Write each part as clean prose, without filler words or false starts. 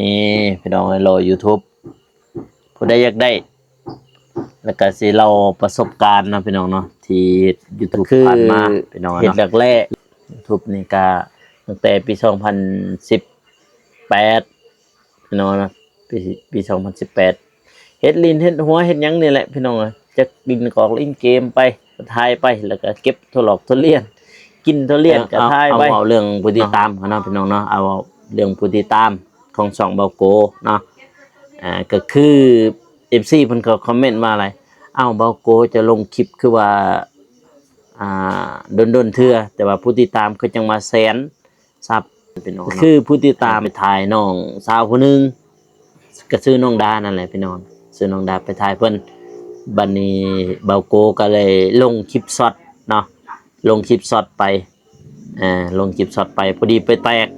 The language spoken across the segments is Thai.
นี่พี่น้องรอ YouTube ผู้ใดอยากได้แล้วก็สิเราประสบการณ์นะพี่น้องเนาะที่ YouTube ผ่านมาพี่น้องเนาะเฮ็ดแรกๆ YouTube นี่ก็ตั้งแต่ปี2018พี่น้องนะปี2018เฮ็ดลิ้นเฮ็ดหัวเฮ็ดหยังนี่แหละพี่น้องจักดินกอกลิ้นเกมไปถ่ายไปแล้วก็เก็บทุลอกทุเรียนกินทุเรียนก็ถ่ายไปเอาเรื่องผู้ติดตามเนาะพี่น้องเนาะเอาเรื่องผู้ติดตามของช่องเบาโกเนาะก็คือ FC เพิ่นก็คอมเมนต์มาอะไรเบาโกจะลงคลิปคือว่าดนเทื่อแต่ว่าผู้ติดตามคือจังมาแสนซับพี่น้องคือผู้ติดตามไปถ่ายน้องสาวผู้นึงก็ซื้อน้องดานั่นแหละพี่น้องซื้อน้องดาไปถ่ายเพิ่นบัดนี้เบาโกก็เลยลงคลิปช็อตเนาะลงคลิปช็อตไปลงคลิปช็อตไปพอดีไปแตก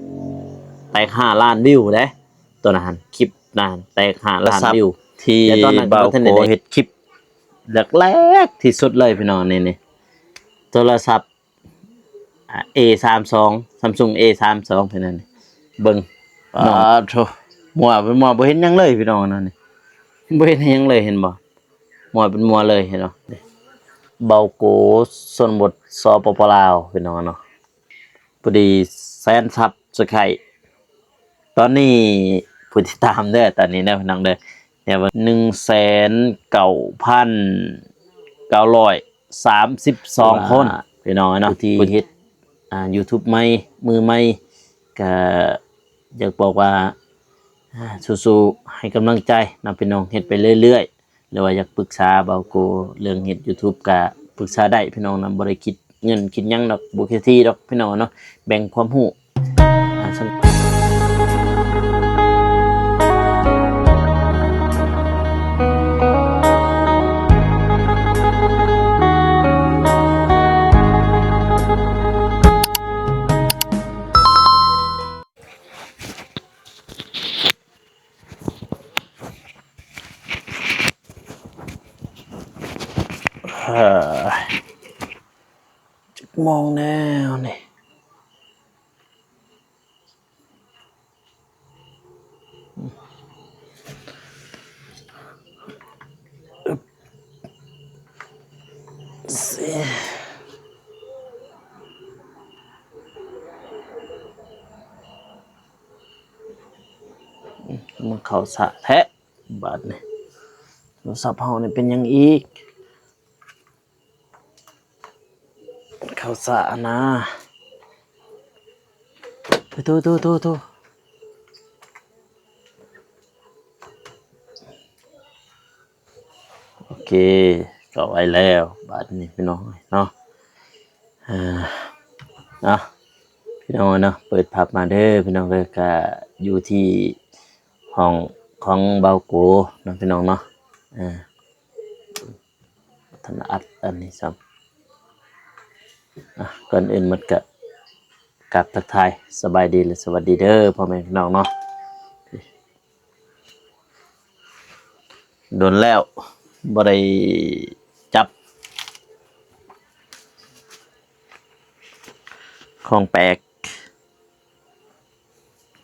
5 ล้านวิวเด้ตัวนั้นคลิปนั้นแตก5 ล้านวิวที่ตอนนั้นเบาโกเฮ็ดคลิปแรกๆที่สุดเลยพี่น้องนี่โทรศัพท์A32 Samsung A32 เพิ่นนั่นเบิ่งโธ่มัวเป็นมัวบ่เห็นหยังเลยพี่น้องนั่นนี่บ่เห็นหยังเลยเห็นบ่มัวเป็นมัวเลยเห็นบ่เบาโกชนบทสปปลาวพี่น้องเนาะพอดีแสนซับสไครบ์ตอนนี้ผู้ติดตามเด้อตอนนี้เด้อพี่น้องเด้อเนี่ยว่า1,932 คนพี่น้องเนาะที่เฮ็ดYouTube ใหม่มือใหม่ก็อยากบอกว่าสู้ๆให้กำลังใจนำพี่น้องเฮ็ดไปเรื่อยๆหรือว่าอยากปรึกษาเบาโกเรื่องเฮ็ด YouTube ก็ปรึกษาได้พี่น้องนำบ่ได้คิดเงินคิดหยังดอกบ่คิดที่ดอกพี่น้องเนาะแบ่งความรู้จักมองแนวนี่มันเข้าสะแท้บาดนี่โทรศัพท์เฮานี่เป็นหยังอีกเข้าสะนะโตโอเคก็ไว้แล้วบาดนี้พี่น้องเนาะพี่น้องเนาะเปิดภาพมาเด้อพี่น้องเด้อก็อยู่ที่ห้องของเบาโกเนาะพี่น้องเนาะธนอัดอันนี้ซ้ำก่อนอื่นมันก็กลับทักทายสบายดีและสวัสดีเด้อพ่อแม่พี่น้องเนาะโดนแล้วบ่ได้จับของแปลก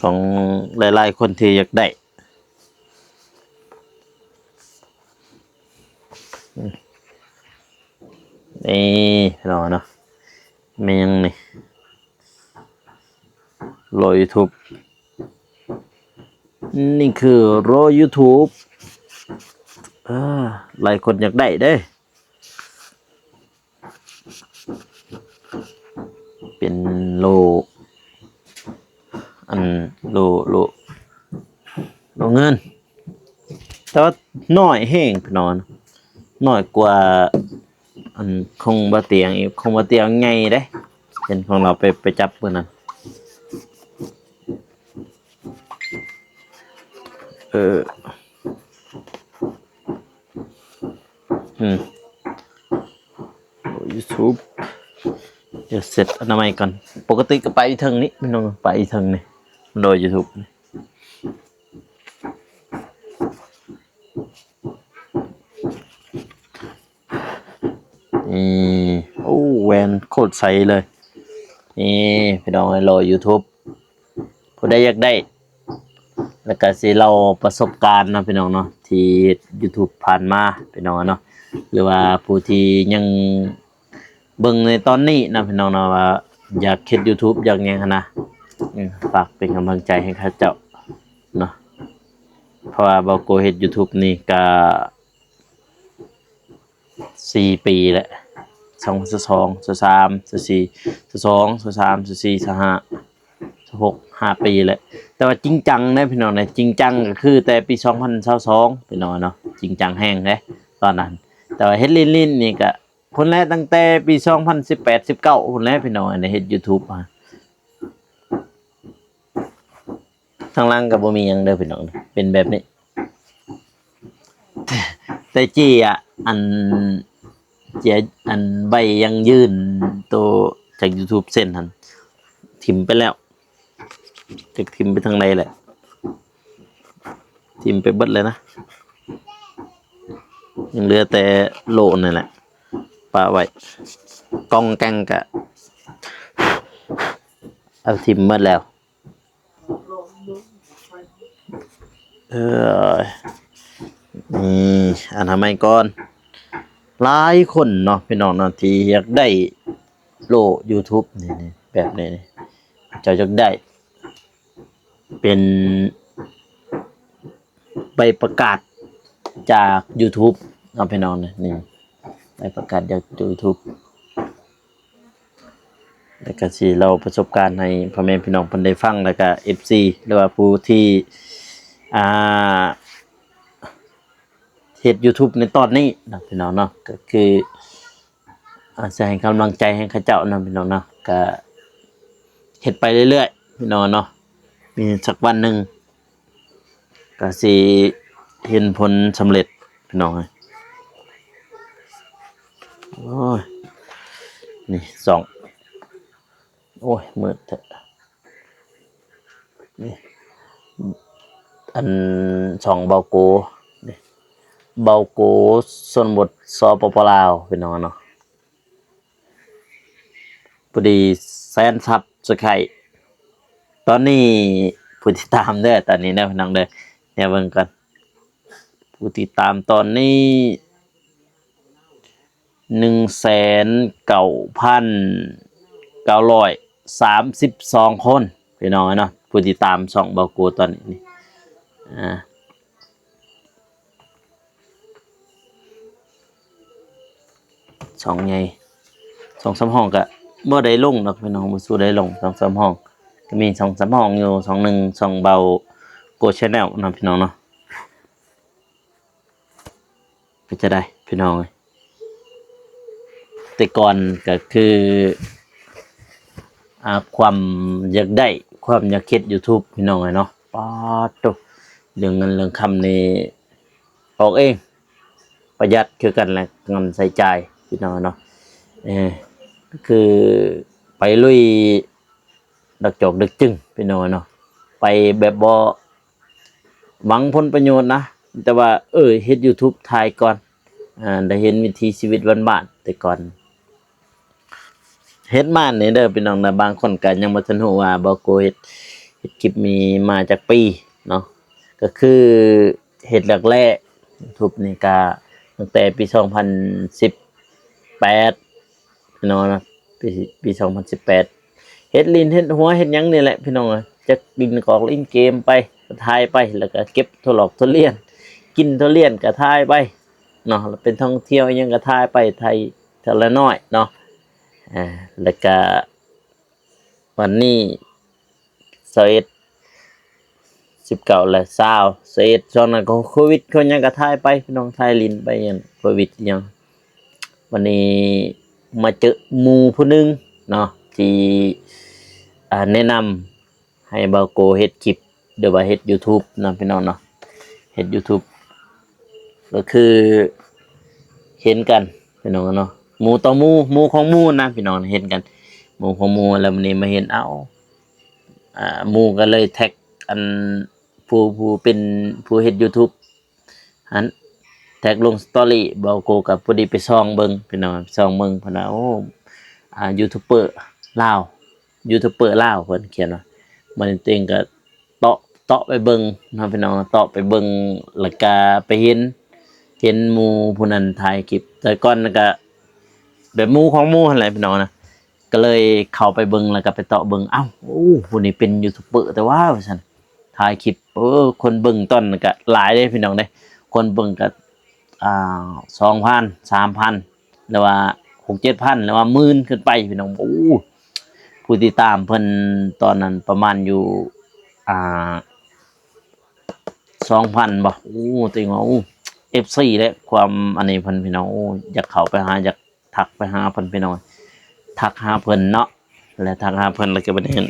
ของหลายๆคนที่อยากได้นี่พี่น้องเนาะมียังนี่โรย YouTube นี่คือโรย YouTube หลายคนอยากได้เด้เป็นโลเงินแต่ว่าน้อยแห้งพี่น้องน้อยกว่าอันคงบ่เตียงอีกคงบ่เตียงใหญ่เด้เห็นของเราไปจับมื้อนั้นYouTube เดี๋ยวเสร็จอนามัยก่อนปกติก็ไปทางนี้พี่น้องไปทางนี้โดย YouTube โอ้แวนโคตรใสเลยนี่พี่น้องรอ YouTube ผู้ใดอยากได้ แล้วก็สิเล่าประสบการณ์เนาะพี่น้องเนาะที่ YouTube ผ่านมาพี่น้องเนาะหรือว่าผู้ที่ยังเบิ่งในตอนนี้นะพี่น้องเนาะว่าอยากเฮ็ด YouTube อยากหยังหั้นนะฝากเป็นกำลังใจให้ข้าเจ้าเนาะเพราะว่าเบาโกเฮ็ด YouTube นี่ก็4 ปีแล้ว2022 23 24 22 23 24 25 6 5 ปีแล้วแต่ว่าจริงจังนะพี่น้องนะจริงจังก็คือแต่ปี2022พี่น้องเนาะจริงจังแห้งเด้ตอนนั้นแต่ว่าเฮ็ดลิ้นๆนี่ก็คนแรกตั้งแต่ปี2018 19คนแรกพี่น้องในเฮ็ด YouTube มาทางล่างก็บ่มีหยังเด้อพี่น้องเป็นแบบนี้แต่จี้อ่ะเจียอันใบยังยื่นตัวจาก YouTube เส้นหันถิ่มไปแล้วจากถิ่มไปทางใดแหละถิ่มไปเบิดเลยนะยังเหลือแต่โลนี่แหละปะไว้กองแกงกะเอาถิ่มหมดแล้วนี่อันทำไมก่อนหลายคนเนาะพี่น้องเนาะที่อยากได้โล YouTube นี่แบบนี้นี่เจ้าอยากได้เป็นใบประกาศจาก YouTube เนาะพี่น้องนี่ใบประกาศจาก YouTube แล้วก็สิเราประสบการณ์ให้พ่อแม่พี่น้องเพิ่นได้ฟังแล้วก็ FC หรือว่าผู้ที่อ่าเฮ็ด YouTube ในตอนนี้นะพี่น้องเนาะก็คือจะให้กำลังใจให้เขาเจ้านะพี่น้องเนาะก็เฮ็ดไปเรื่อยๆพี่น้องเนาะมีสักวันหนึ่งก็สิเห็นผลสำเร็จพี่น้องโอ้ยนี่โอ้ยมืดเถอะนี่อัน2เบาโกนี่เบาโกส่วนบทสปปลาวพี่น้องเนาะพอดีแสนซับสไครต์ตอนนี้ผู้ติดตามเด้อตอนนี้นะพี่น้องเด้อเนี่ยเบิ่งกันผู้ติดตามตอนนี้1,932 คนพี่น้องเนาะผู้ติดตามช่องเบาโกตอนนี้นี่ช่องใหญ่2-3ห้องก็บ่ได้ลงดอกพี่น้องบ่สู้ได้ลง2-3ห้องก็มี2-3ห้องอยู่ช่องหนึ่งช่องเบาโก Channel นะพี่น้องเนาะก็จะได้พี่น้องแต่ก่อนก็คือความอยากได้ความอยากเฮ็ด YouTube พี่น้องเนาะป๊าดโตเรื่องเงินเรื่องคำนี่ออกเองประหยัดคือกันแหละเงินใส่จ่ายพี่น้องเนาะคือไปลุยดักจอกดึกจึงพี่น้องเนาะไปแบบบ่หวังผลประโยชน์นะแต่ว่าเฮ็ด YouTube ถ่ายก่อนได้เห็นวิถีชีวิตบ้านๆแต่ก่อนเฮ็ดมานี่เด้อพี่น้องนะบางคนก็ยังบ่ทันรู้ว่าบ่โกเฮ็ดคลิปมีมาจากปีเนาะก็คือเฮ็ดแรกๆ YouTube นี่ก็ตั้งแต่ปี2018พี่น้องนะปี2018เฮ็ดลิ้นเฮ็ดหัวเฮ็ดหยังนี่แหละพี่น้องจักดินกอกลิ้นเกมไปถ่ายไปแล้วก็เก็บทุเรียนกินทุเรียนก็ถ่ายไปเนาะแล้วเป็นท่องเที่ยวยังก็ถ่ายไปไทยเท่าละน้อยเนาะแล้วก็วันนี้19และ20ช่วงนั้นก็โควิดคนยังก็ถ่ายไปพี่น้องถ่ายลิ้นไปยังโควิดยังวันนี้มาเจอหมู่ผู้นึงเนาะที่แนะนำให้เบาโกเฮ็ดคลิปหรือว่าเฮ็ด YouTube นะพี่น้องเนาะเฮ็ด YouTube ก็คือเห็นกันพี่น้องเนาะหมู่ต่อหมู่ของหมู่นะพี่น้องเห็นกันหมู่ของหมู่แล้ววันนี้มาเห็นหมู่ก็เลยแท็กอันผู้เป็นผู้เฮ็ด YouTube หันแท็กลงสตอรี่เบาโกกับพอดีไปส่องเบิ่งพี่น้องส่องเบิ่งเพิ่นว่าโอ้ยูทูบเบอร์ลาวเพิ่นเขียนว่ามันเต็งก็เตาะ เตาะไปเบิ่งนะพี่น้องเตาะไปเบิ่งแล้วก็ไปเห็นหมู่ผู้นั้นถ่ายคลิปแต่ก่อนก็แบบหมู่ของหมู่หั่นแหละพี่น้องนะก็เลยเข้าไปเบิ่งแล้วก็ไปเตาะเบิ่งอ้าวโอ้ผู้นี้เป็นยูทูบเบอร์แต่ว่าซั่นถ่ายคลิปคนเบิ่งตอนก็หลายเด้พี่น้องเด้คนเบิ่งก็2,000 3,000หรือว่า 6-7,000หรือว่าหมื่นขึ้นไปพี่น้องโอ้ผู้ติดตามเพิ่นตอนนั้นประมาณอยู่2,000บ่โอ้ติงว่าโอ้ FC และความอันนี้เพิ่นพี่น้องโอ้อยากเข้าไปหาอยากทักไปหาเพิ่นพี่น้องทักหาเพิ่นเนาะแล้วทักหาเพิ่นแล้วก็บ่ได้เห็น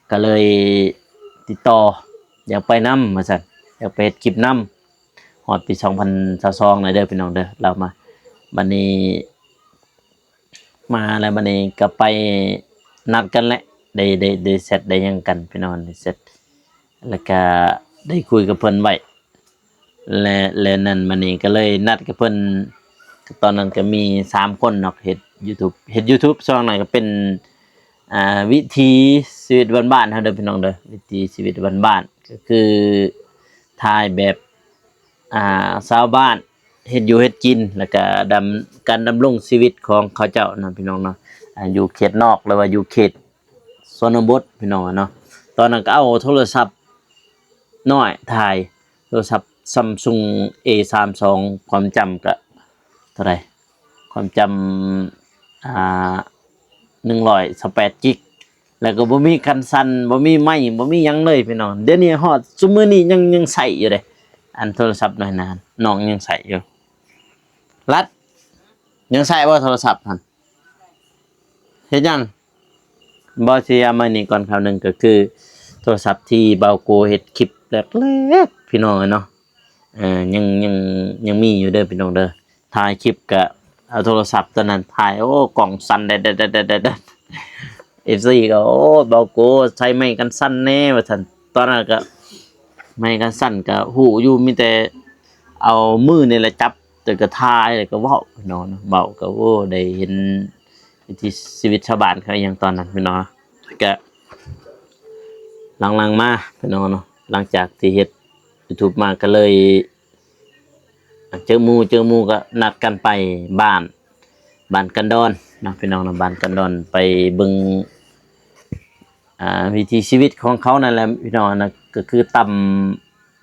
ก็เลยติดต่ออยากไปนำว่าซั่นอยากไปเฮ็ดคลิปนำฮอดปี2022น่ะเด้อพี่น้องเด้อเรามาบัดนี้มาแล้วบัดนี้ก็ไปนัดกันแหละได้เสร็จได้หยังกันพี่น้องได้เสร็จแล้วก็ได้คุยกับเพิ่นไว้และนั่นบัดนี้ก็เลยนัดกับเพิ่นตอนนั้นก็มี3คนเนาะเฮ็ด YouTube ช่องนั้นก็เป็นวิถีชีวิตบ้านๆเฮาเด้อพี่น้องเด้อวิถีชีวิตบ้านๆก็คือถ่ายแบบชาวบ้านเฮ็ดอยู่เฮ็ดกินแล้วก็การดำรงชีวิตของเขาเจ้านะพี่น้องเนาะอยู่เขตนอกหรือว่าอยู่เขตชนบทพี่น้องเนาะตอนนั้นก็เอาโทรศัพท์น้อยถ่ายโทรศัพท์ Samsung A32 ความจำก็เท่าไหร่ความจำ128 กิกแล้วก็บ่มีกันสั่นบ่มีไม้บ่มีหยังเลยพี่น้องเดี๋ยวนี้ฮอดซุมื้อนี้ยังใช้อยู่เด้อันโทรศัพท์น้อยนานน้องยังใช้อยู่รัดยังใช้บ่โทรศัพท์หั่นเฮ็ดยังบ่สิเอามานี่ก่อนคราวหนึงก็คือโทรศัพท์ที่เบาโกเฮ็ดคลิปแรกๆพี่น้องเนาะยังมีอยู่เด้อพี่น้องเด้อถ่ายคลิปก็เอาโทรศัพท์ตอนนั้นถ่ายโอ้กล่องสั่นเด็ดๆFC ก็โอ้เบาโกใช้ไม้กันสั่นแน่ว่าซั่นตอนนั้นก็ไม้กันสั่นก็ฮู้อยู่มีแต่เอามือนี่แหละจับแต่ก็ถ่ายแล้วก็เว้าพี่น้องเนาะเว้าก็โอ้ได้เห็นวิถีชีวิตชาวบ้านเขาอย่างตอนนั้นพี่น้องก็หลังๆมาพี่น้องเนาะหลังจากที่เฮ็ด YouTube มาก็เลยเจอหมู่ก็นัดกันไปบ้านกันดอนนะพี่น้องนะบ้านกันดอนไปเบิ่งวิถีชีวิตของเขานั่นแหละพี่น้องนะก็คือต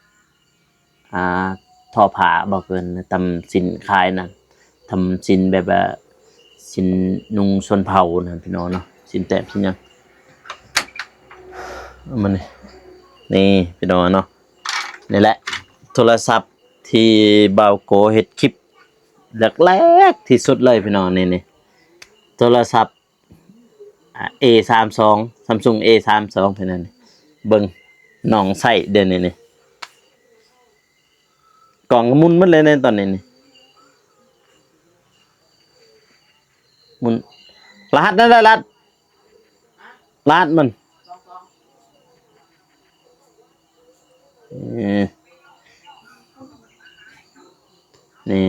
ำทอผ้าบ่เกินตำสินขายนั่นทำสินแบบว่าสินนุ่งชนเผ่านั่นพี่น้องเนาะสินแตบสินหยังมันนี่พี่น้องเนาะนี่แหละโทรศัพท์ที่บ่าวโกเฮ็ดคลิปแรกๆที่สุดเลยพี่น้องนี่โทรศัพท์A32 Samsung A32 พี่น้องนี่เบิ่งน้องใส่เดี๋ยวนี้กล่องมุนหมดเลยในตอนนี้นี่มุนรหัสนั่นแหละรหัสมันนี่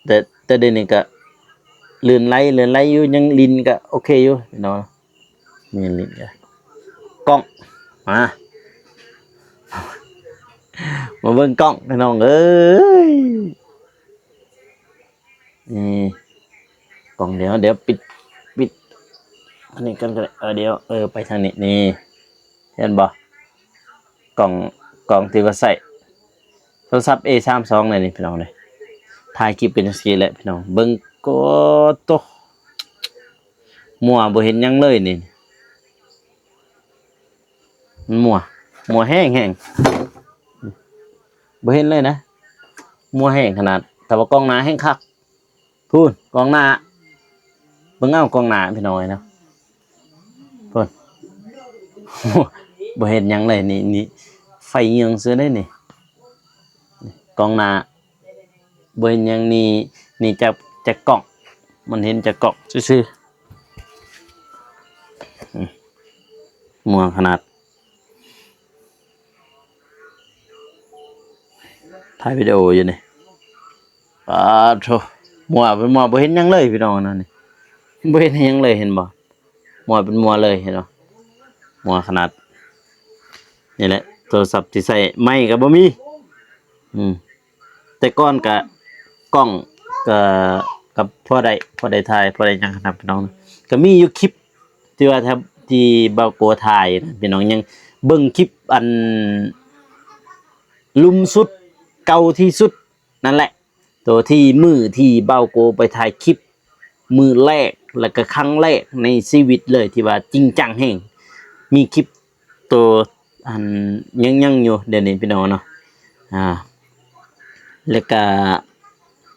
แต่เดี๋ยวนี้ก็เลื่อนไหลอยู่ยังลิ้นก็โอเคอยู่พี่น้องมีลิ้นก็กล้องมาเบิ่งกล้องพี่น้องเอ้ยนี่กล้องเดี๋ยวปิดอันนี้กันก็เดี๋ยวไปทางนี้นี่เห็นบ่กล้องที่ว่าใส่โทรศัพท์ A32 นี่พี่น้องเลยถ่ายคลิปกันจังซี่แหละพี่น้องเบิ่งก็โตมัวบ่เห็นหยังเลยนี่มันมัวแห้งบ่เห็นเลยนะมัวแห้งขนาดแต่ว่ากล้องหน้าแห้งคักพูนกล้องหน้าเบิ่งเอากล้องหน้าพี่น้องเนาะพูนบ่เห็นหยังเลยนี่ไฟเหี่ยงซื่อได้นี่กล้องหน้าบ่เห็นหยังนี่จะกล้องมันเห็นจะกล้องซื่อๆมัวขนาดถ่ายวิดีโออยู่นี่โธ่มัวบ่เห็นหยังเลยพี่น้องนั่นนี่บ่เห็นหยังเลยเห็นบ่มัวเป็นมัวเลยเห็นบ่มัวขนาดนี่แหละ โทรศัพท์ที่ใส่ไม้ก็บ่มีอืมแต่ก่อนก็กล้องก็กับพอได้ถ่ายพอได้หยังครับพี่น้องก็มีอยู่คลิปที่ว่าถ้าที่เบาโกถ่ายนะพี่น้องยังเบิ่งคลิปอันลุ่มสุดเก่าที่สุดนั่นแหละตัวที่มือที่เบาโกไปถ่ายคลิปมือแรกแล้วก็ครั้งแรกในชีวิตเลยที่ว่าจริงจังแห่งมีคลิปตัวอันยังอยู่เดี๋ยวนี้พี่น้องเนาะอ่าแล้วก็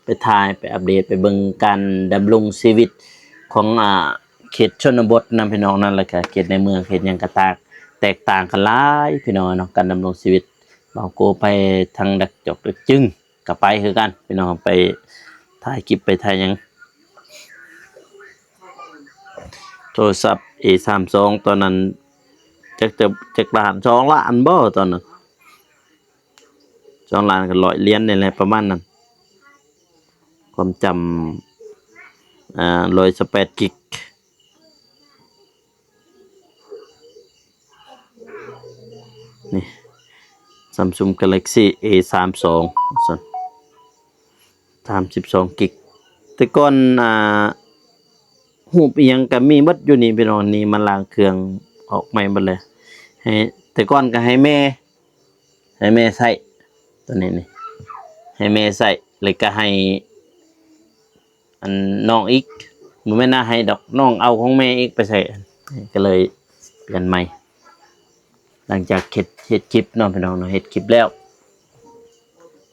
ไปถ่ายไปอัปเดตไปเบิ่งการดำรงชีวิตของเขตชนบทนำพี่น้องนั่นแหละก็เขตในเมืองเขตหยังก็แตกต่างกันหลายพี่น้องเนาะการดำรงชีวิตบางโกไปทางดักจอกดักจึงก็ไปคือกันพี่น้องไปถ่ายคลิปไปถ่ายหยังโทรศัพท์ A32 ตอนนั้นจักล้าน2 ล้านบ่ตอนนั้น2 ล้านก็100 เหรียญนี่แหละประมาณนั้นความจำ128 กิกนี่ Samsung Galaxy A32 ส่วน32 กิกแต่ก่อนรูปอีหยังก็มีหมดอยู่นี่พี่น้องนี่มันล้างเครื่องออกใหม่หมดเลยให้แต่ก่อนก็ให้แม่ใช้ตัวนี้นี่ให้แม่ใช้แล้วก็ให้อันน้องอีกบ่แม่นน่าให้ดอกน้องเอาของแม่อีกไปใช้ก็เลยเปลี่ยนใหม่หลังจากเฮ็ดคลิปเนาะพี่น้องเนาะเฮ็ดคลิปแล้ว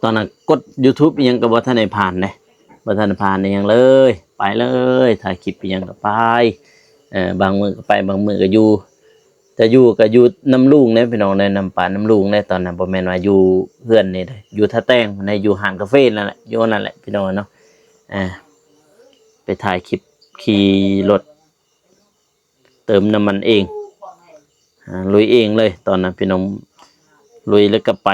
ตอนนั้นกด YouTube อีหยังก็บ่ทันได้ผ่านเด้บ่ทันได้ผ่านอีหยังเลยไปเลยถ่ายคลิปอีหยังก็ไปบางมื้อก็ไปบางมื้อก็อยู่แต่อยู่ก็อยู่น้ำลุงเด้พี่น้องในน้ำป่าน้ำลุงในตอนนั้นบ่แม่นว่าอยู่เฮือนนี่เด้อยู่ท่าแต้งในอยู่ห้างกาแฟนั่นแหละอยู่นั่นแหละพี่น้องเนาะไปถ่ายคลิปขี่รถเติมน้ำมันเองลุยเองเลยตอนนั้นพี่น้องลุยแล้วก็ไป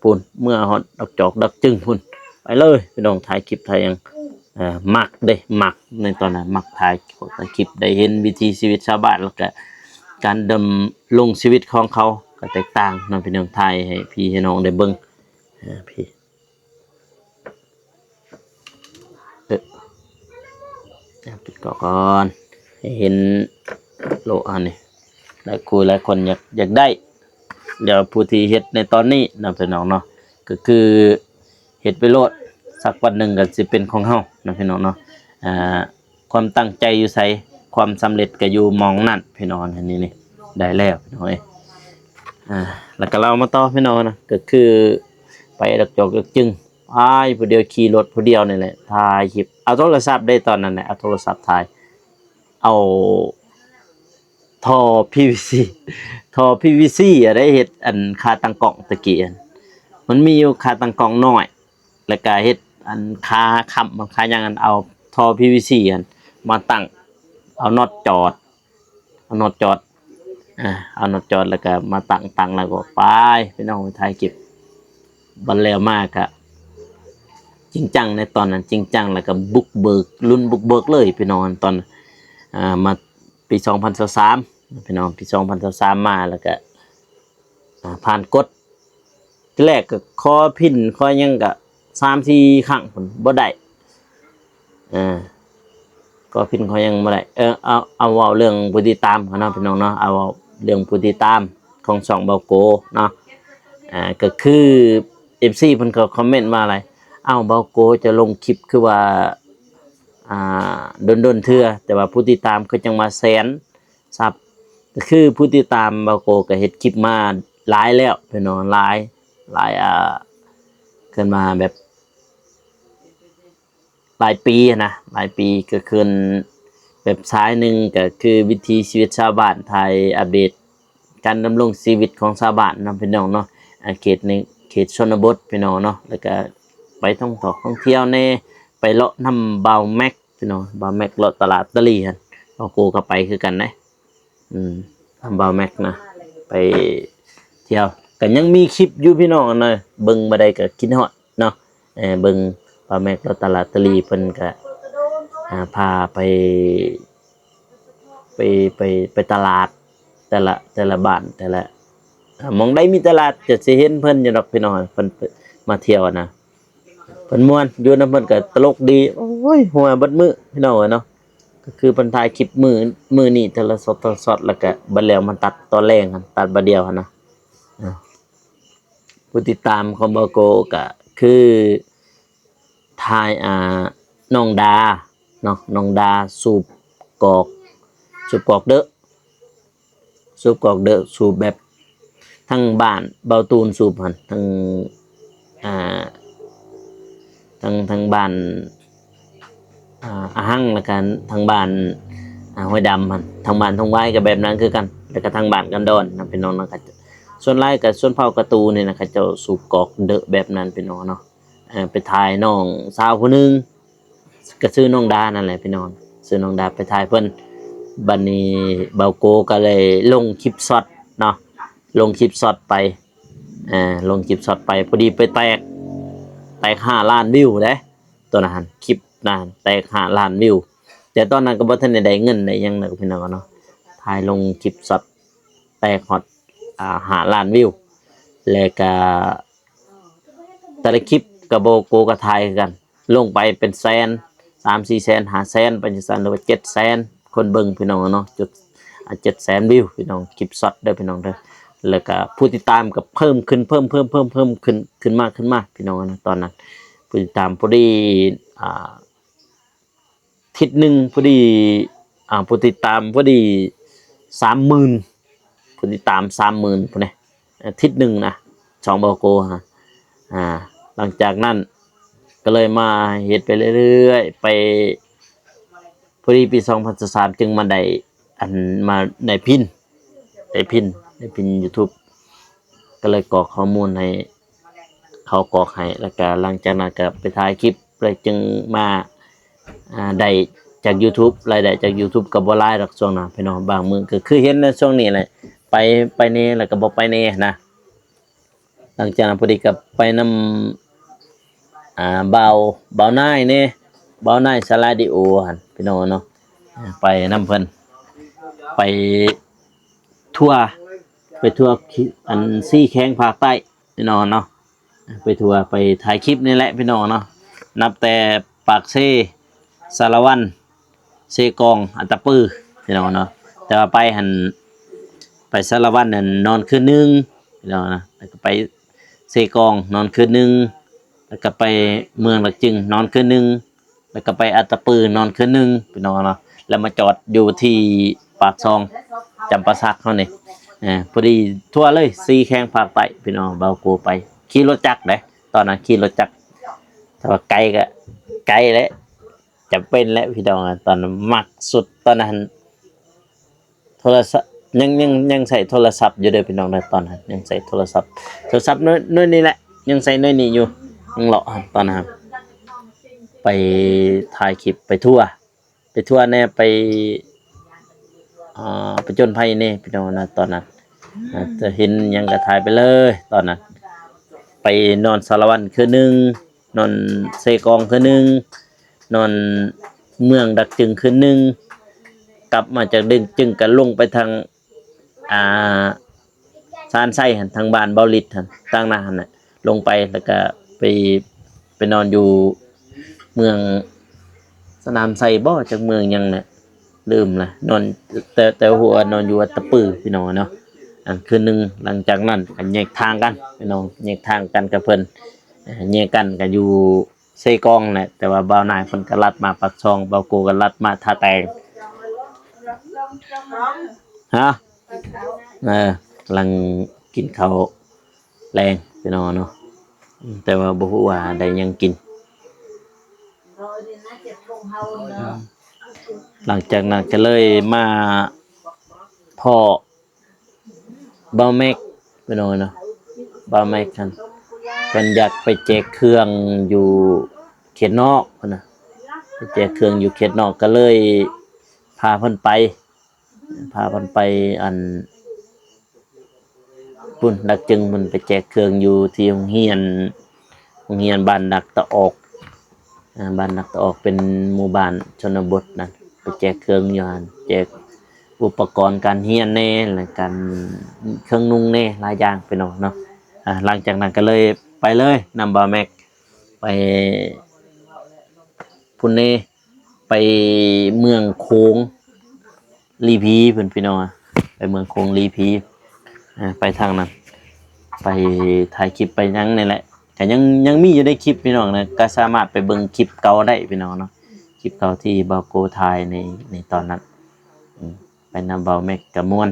พุ่นเมื่อฮอดดอกจอกดอกจึงพุ่นไปเลยพี่น้องถ่ายคลิปถ่ายหยังมักเด้มักในตอนนั้นมักถ่ายคลิปได้เห็นวิถีชีวิตชาวบ้านแล้วก็การดำรงชีวิตของเขาก็แตกต่างเนาะพี่น้องถ่ายให้พี่ให้น้องได้เบิ่งพี่ปิดก่อนให้เห็นโลอันนี้หลายคุยหลายคนอยากได้เดี๋ยวผู้ที่เฮ็ดในตอนนี้นำพี่น้องเนาะก็คือเฮ็ดไปโลดสักวันหนึ่งก็สิเป็นของเฮานะพี่น้องเนาะความตั้งใจอยู่ไสความสำเร็จก็อยู่มองนั่นพี่น้องอันนี้นี่ได้แล้วพี่น้องแล้วก็เรามาต่อพี่น้องนะก็คือไปดอกจอกดอกจึงผู้เดียวขี่รถผู้เดียวนี่แหละถ่ายคลิปเอาโทรศัพท์ได้ตอนนั้นแหละเอาโทรศัพท์ถ่ายเอาท่อ PVC ท่อ PVC ได้เฮ็ดอันคาตั้งกล้องตะกี้มันมีอยู่คาตั้งกล้องน้อยแล้วก็เฮ็ดอันคาค้ำมันคาหยังอันเอาท่อ PVC อันมาตั้งเอาน็อตจอดเอาน็อตจอดแล้วก็มาตั้งแล้วก็ไปพี่น้องไปถ่ายคลิปบันแล้วมากอะจริงจังในตอนนั้นจริงจังแล้วก็บุกเบิกรุ่นบุกเบิกเลยพี่น้องตอนมาปี2023พี่น้องปี2023มาแล้วก็ผ่านกฎที่แรกก็ขอพินขอยังก็3-4 ครั้งพุ่นบ่ได้ก็พินขอยังบ่ได้เอาเว้าเรื่องผู้ติดตามเนาะพี่น้องเนาะเอาเรื่องผู้ติดตามของช่องเบาโกเนาะก็คือ FC เพิ่นก็คอมเมนต์มาอะไรเบาโกจะลงคลิปคือว่าดนเทื่อแต่ว่าผู้ติดตามคือจังมาแสนซับก็คือผู้ติดตามเบาโกก็เฮ็ดคลิปมาหลายแล้วพี่น้องหลายขึ้นมาแบบหลายปีนะหลายปีก็ขึ้นแบบซ้ายหนึ่งก็คือวิถีชีวิตชาวบ้านไทยอัปเดตการดำรงชีวิตของชาวบ้านนำพี่น้องเนาะเขตชนบทพี่น้องเนาะแล้วก็ไปท่องเที่ยวในไปเลาะนำเบาแม็กพี่น้องเบาแม็กเลาะตลาดตะลี่กันเราโกก็ไปคือกันนะทำเบาแม็กนะไปเที่ยวก็ยังมีคลิปอยู่พี่น้องนะเบิ่งบ่ได้ก็คิดฮอดเนาะเบิ่งเบาแม็กเลาะตลาดตะลี่เพิ่นก็พาไปตลาดแต่ละบ้านแต่ละ หม้องใดมีตลาดจะสิเห็นเพิ่นอยู่ดอกพี่น้องเพิ่นมาเที่ยวนะเพิ่นม่วนอยู่นำเพิ่นก็ตลกดีโอ้ยหัวเบิดมื้อพี่น้องเนาะก็คือเพิ่นถ่ายคลิปมื้อนี้แต่ละสดแล้วก็บัดแล้วมันตัดตอนแรงหั่นตัดบัดเดียวหั่นนะอ่าผู้ติดตามของบาโกก็คือถ่ายน้องดาเนาะน้องดากอกสูบกอกเด้อสูบกอกเด้อสูบแบบทั้งบ้านเบาตูนสูบหั่นทั้งอ่าทั้งบ้านอาหังแล้วกันทั้งบ้านห้วยดำหั่นทั้งบ้านทงไว้ก็แบบนั้นคือกันแล้วก็ทั้งบ้านกันดอนนะพี่น้องนะก็ส่วนไร่กับส่วนเผากระตูนี่นะเขาเจ้าสูบกอกเด้อแบบนั้นพี่น้องเนาะไปถ่ายน้องสาวผู้หนึงก็ชื่อน้องดานั่นแหละพี่น้องชื่อน้องดาไปถ่ายเพิ่นบัดนี้เบาโกก็เลยลงคลิปช็อตเนาะลงคลิปช็อตไปลงคลิปช็อตไปพอดีไปแตก5 ล้านวิวเด้ตัวนั้นคลิปนั้นแตก5 ล้านวิวแต่ตอนนั้นก็บ่ทันได้เงินได้หยังนะพี่น้องเนาะถ่ายลงคลิปช็อตแตกฮอต5 ล้านวิวแล้วก็แต่ละคลิปก็บ่โกก็ถ่ายกันลงไปเป็นแสน3-4 แสน5 แสนไปจังซั่นหรือว่า7 แสนคนเบิ่งพี่น้องเนาะจุด7 แสนวิวพี่น้องคลิปช็อตเด้อพี่น้องเด้อแล้วก็ผู้ติดตามก็เพิ่มขึ้นขึ้นมากพี่น้องนะตอนนั้นผู้ติดตามพอดีทิศหนึ่งพอดีผู้ติดตามพอดี30,000ผู้ติดตาม30,000พุ่นนี่ทิศหนึ่งนะช่องบาโกฮะหลังจากนั้นก็เลยมาเฮ็ดไปเรื่อยๆไปพอดีปี2023จึงมาได้มาได้พินYouTube ก็เลยกรอกข้อมูลให้เขากรอกให้แล้วก็หลังจากนั้นก็ไปถ่ายคลิปเลยจึงมาได้จาก YouTube รายได้จาก YouTube ก็บ่หลายดอกช่วงนั้นพี่น้องบางมื้อก็คือเห็นในช่วงนี้แหละไปนี่แล้วก็บ่ไปนี่นะหลังจากนั้นพอดีก็ไปนำเบานายนี่เบานายสลาดิโอหั่นพี่น้องเนาะไปนำเพิ่นไปทัวร์ซี่แข้งภาคใต้พี่น้องเนาะไปทัวร์ไปถ่ายคลิปนี่แหละพี่น้องเนาะนับแต่ปากเซสารวันเซกองอัตตปือพี่น้องเนาะแต่ว่าไปสารวันนั่นนอนคืนนึงพี่น้องนะแล้วก็ไปเซกองนอนคืนนึงแล้วก็ไปเมืองหลักจึงนอนคืนนึงแล้วก็ไปอัตตปือนอนคืนนึงพี่น้องเนาะแล้วมาจอดอยู่ที่ปากซองจำปาสักเขานี่พอดีทั่วเลยซีแข้งภาคใต้พี่น้องเบาโกไปขี่รถจักรเด้ตอนนั้นขี่รถจักรแต่ว่าไกลก็ไกลแล้วจะเป็นแล้วพี่น้องตอนมักสุดตอนนั้นโทรศัพท์ยังใส่โทรศัพท์อยู่เด้อพี่น้องในตอนนั้นยังใส่โทรศัพท์น้อยนี่แหละยังใส่น้อยนี่อยู่ยังเลาะตอนนั้นไปถ่ายคลิปไปทั่วแน่ไปไปจนภัยนี่พี่น้องนะตอนนั้นจะเห็นยังก็ถ่ายไปเลยตอนนั้นไปนอนสารวันคืนนึงนอนเซกองคืนนึงนอนเมืองดักจึงคืนนึงกลับมาจากดึงจึงก็ลงไปทางซานไส้หันทางบ้านเบาลิดหันตั้งหน้าหันน่ะลงไปแล้วก็ไปนอนอยู่เมืองสนามไซบ่จากเมืองยังน่ะลืมละนอนแต่หัวนอนอยู่อัตตปือพี่น้องเนาะคืนนึงหลังจากนั้นก็แยกทางกันพี่น้องแยกทางกันกับเพิ่นแยกกันก็อยู่เซกองแหละแต่ว่าบ่าวนายเพิ่นก็ลัดมาปักช่องบ่าวโกก็ลัดมาท่าแตงฮะกำลังกินข้าวแรงพี่น้องเนาะแต่ว่าบ่ฮู้ว่าได้ยังกินหลังจากนั้นก็เลยมาพ่อบ่าวแม็กพี่น้องเนาะบ่าวแม็กกันเพิ่นอยากไปแจกเครื่องอยู่เขตนอกพุ่นน่ะไปแจกเครื่องอยู่เขตนอกก็เลยพาเพิ่นไปปุ่นดักจึงมันไปแจกเครื่องอยู่ที่โรงเรียนบ้านนักตะออกบ้านนักตะออกเป็นหมู่บ้านชนบทนั่นไปแจกเครื่องอยู่หั่นแจก อุปกรณ์การเรียนแน่และการเครื่องนุ่งแน่หลายอย่างพี่น้องเนาะหลังจากนั้นก็เลยไปเลยนำบ่าวแม็กไปพุ่นเน่ไปเมืองโค้งลีพีเพิ่นพี่น้องไปเมืองโค้งลีพีไปทางนั้นไปถ่ายคลิปไปยังนี่แหละแต่ยังมีอยู่ในคลิปพี่น้องนะก็สามารถไปเบิ่งคลิปเก่าได้พี่น้องเนาะคลิปเก่าที่บาโกถ่ายในตอนนั้นไปนำเบาแม็กกะม่วน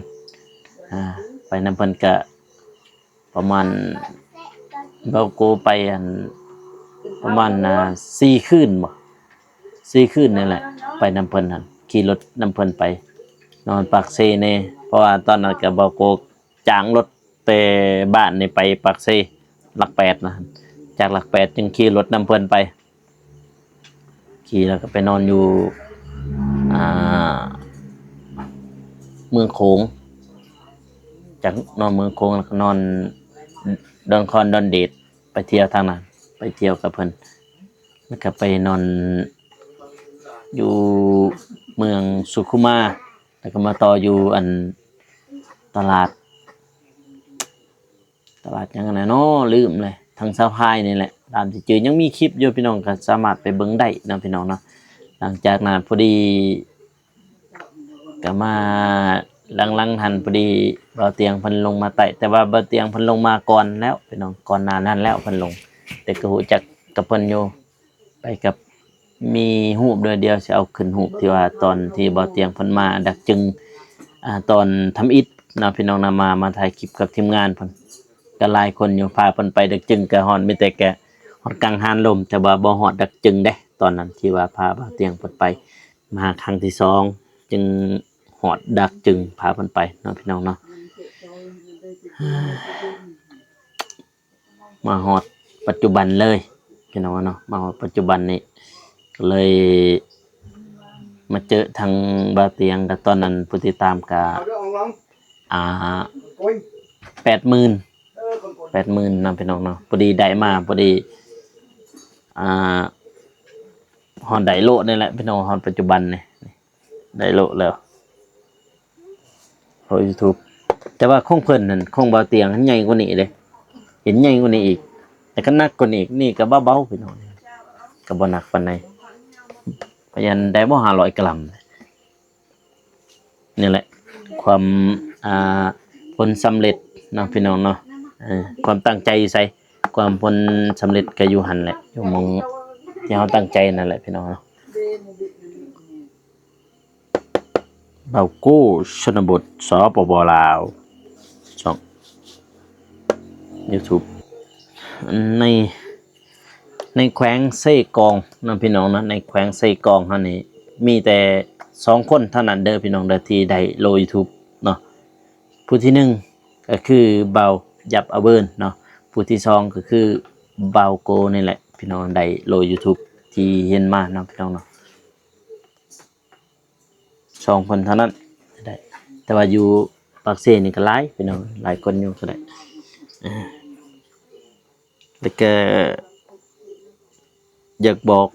ไปนำเพิ่นกะประมาณบาโกไปอันประมาณ4 คืนบ่4 คืนนี่แหละไปนำเพิ่นหั่นขี่รถนำเพิ่นไปนอนปากเซเน่เพราะว่าตอนนั้นก็บาโกจ้างรถแต่บ้านนี่ไปปากเซหลัก8นะจากหลัก8จึงขี่รถนำเพิ่นไปขี่แล้วก็ไปนอนอยู่อ่าเมืองโขงจากนอนเมืองโขงแล้วก็นอนดอนคอนดอนเดดไปเที่ยวทางนั้นไปเที่ยวกับเพิ่นแล้วก็ไปนอนอยู่เมืองสุขุมาแล้วก็มาต่ออยู่อันตลาดยังไงเนาะลืมเลยทางสะพายนี่แหละตามที่เจอยังมีคลิปอยู่พี่น้องก็สามารถไปเบิ่งได้นะพี่น้องเนาะหลังจากนั้นพอดีก็มาหลังทันพอดีบ่าวเตียงเพิ่นลงมาไต่แต่ว่าบ่าวเตียงเพิ่นลงมาก่อนแล้วพี่น้องก่อนหน้านั้นแล้วเพิ่นลงแต่ก็ฮู้จักกับเพิ่นอยู่ไปกับมีรูปเดียวสิเอาขึ้นรูปที่ว่าตอนที่บ่าวเตียงเพิ่นมาดักจึงตอนทำอิฐนะพี่น้องนำมาถ่ายคลิปกับทีมงานเพิ่นก็หลายคนอยู่พาเพิ่นไปดักจึงก็ฮอดมีแต่แกฮอดกังหานลมแต่ว่าบ่ฮอดดักจึงเด้ตอนนั้นที่ว่าพาบ่าวเตียงเพิ่นไปมาครั้งที่2จึงหอดดักจึงพาเพิ่นไปเนาะพี่น้องเนาะมาฮอดปัจจุบันเลยพี่น้องเนาะมาฮอดปัจจุบันนี้ก็เลยมาเจอทางบาเตียงกับตอนนั้นผู้ติดตามก็80,000นะพี่น้องเนาะพอดีได้มาพอดีฮอดได้โลนี่แหละพี่น้องฮอดปัจจุบันนี่ได้โลแล้วโอ้ YouTube แต่ว่าของเพิ่นนั่นของบ่าวเตียงใหญ่กว่านี้เด้เห็นใหญ่กว่านี้อีกแต่ก็หนักกว่านี้อีกนี่ก็เบาๆพี่น้องก็บ่หนักปานใดพยันได้บ่500 กรัมนี่แหละความผลสำเร็จเนาะพี่น้องเนาะความตั้งใจใส่ความผลสำเร็จก็อยู่หั่นแหละอยู่มองที่เฮาตั้งใจนั่นแหละพี่น้องเนาะเบาโก้ชนบทสปปลาวช่อง YouTube ในแขวงไส้กองนะพี่น้องนะในแขวงไส้กองเฮานี่มีแต่2 คนเท่านั้นเด้อพี่น้องเด้อที่ได้โล YouTube เนาะผู้ที่1ก็คือเบายับอเบิร์นเนาะผู้ที่2ก็คือเบาโกนี่แหละพี่น้องได้โล YouTube ที่เห็นมาเนาะพี่น้องเนาะ2 คนเท่านั้นได้แต่ว่าอยู่ปากเซนี่ก็หลายพี่น้องหลายคนอยู่ก็ได้แล้วก็อยากบอก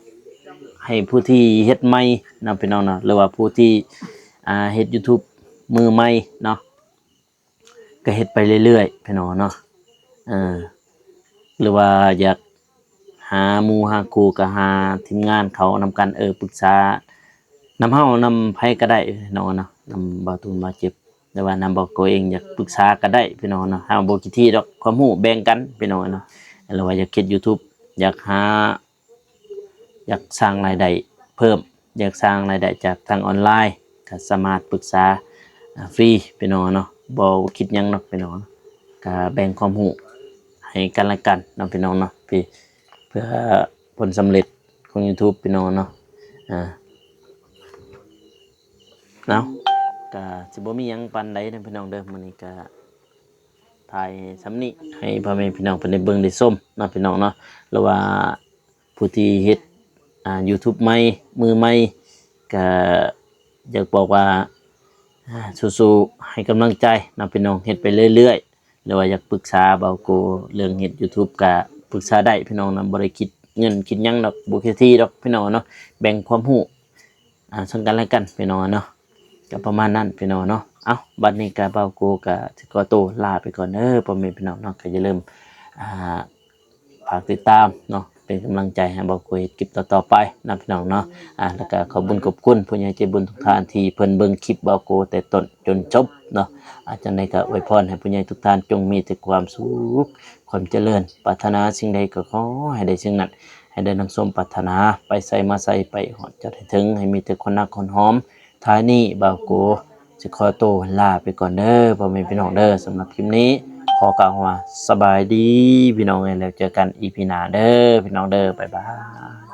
ให้ผู้ที่เฮ็ดใหม่นะพี่น้องเนาะหรือว่าผู้ที่เฮ็ด YouTube มือใหม่เนาะก็เฮ็ดไปเรื่อยๆพี่น้องเนาะหรือว่าอยากหาหมู่หาคู่ก็หาทีมงานเขานำกันปรึกษานำเฮานำไผก็ได้พี่น้องเนาะนำบ่าวตูนมาเจ็บหรือว่านำบ่าวโกเองอยากปรึกษาก็ได้พี่น้องเนาะเฮาบ่คิดที่ดอกความรู้แบ่งกันพี่น้องเนาะหรือว่าอยากเฮ็ด YouTube อยากสร้างรายได้เพิ่มอยากสร้างรายได้จากทางออนไลน์ก็สามารถปรึกษาฟรีพี่น้องเนาะบ่คิดหยังเนาะพี่น้องก็แบ่งความรู้ให้กันและกันเนาะพี่น้องเนาะเพื่อผลสำเร็จของ YouTube พี่น้องเนาะเนาะก็สิบ่มีหยังปานใดเด้อพี่น้องเด้อมื้อนี้ก็ถ่ายสำนี้ให้พ่อแม่พี่น้องเพิ่นได้เบิ่งได้ชมเนาะพี่น้องเนาะหรือว่าผู้ที่เฮ็ดYouTube ใหม่มือใหม่ก็อยากบอกว่าสู้ๆให้กำลังใจนะพี่น้องเฮ็ดไปเรื่อยๆหรือว่าอยากปรึกษาเบาโกเรื่องเฮ็ด YouTube ก็ปรึกษาได้พี่น้องนะบ่ได้คิดเงินคิดหยังดอกบ่คิดที่ดอกพี่น้องเนาะแบ่งความรู้ซึ่งกันและกันพี่น้องเนาะ ก็ประมาณนั้นพี่น้องเนาะเอ้าบัดนี้ก็เบากูก็สิขอตัวลาไปก่อนเด้อพ่อแม่พี่น้องเนาะก็อย่าลืมอ่าฝากติดตามเนาะเป็นกำลังใจให้เบากูเฮ็ดคลิปต่อๆไปนะพี่น้องเนาะแล้วก็ขอบคุญขอบคุณผู้ใหญ่ใจบุญทุกท่านที่เพิ่นเบิ่งคลิปเบากูแต่ต้นจนจบเนาะจังได๋ก็อวยพรให้ผู้ใหญ่ทุกท่านจงมีแต่ความสุขความเจริญปรารถนาสิ่งใดก็ขอให้ได้สิ่งนั้นให้ได้ดังสมปรารถนาไปไสมาไสไปฮอดจะได้ถึงให้มีแต่คนรักคนหอมท้ายนี้เบากูสิขอตัวลาไปก่อนเด้อพ่อแม่พี่น้องเด้อสำหรับคลิปนี้ขอกล่าวว่าสบายดีพี่น้องแล้วเจอกันอีพีหน้าเด้อพี่น้องเด้อบ๊ายบาย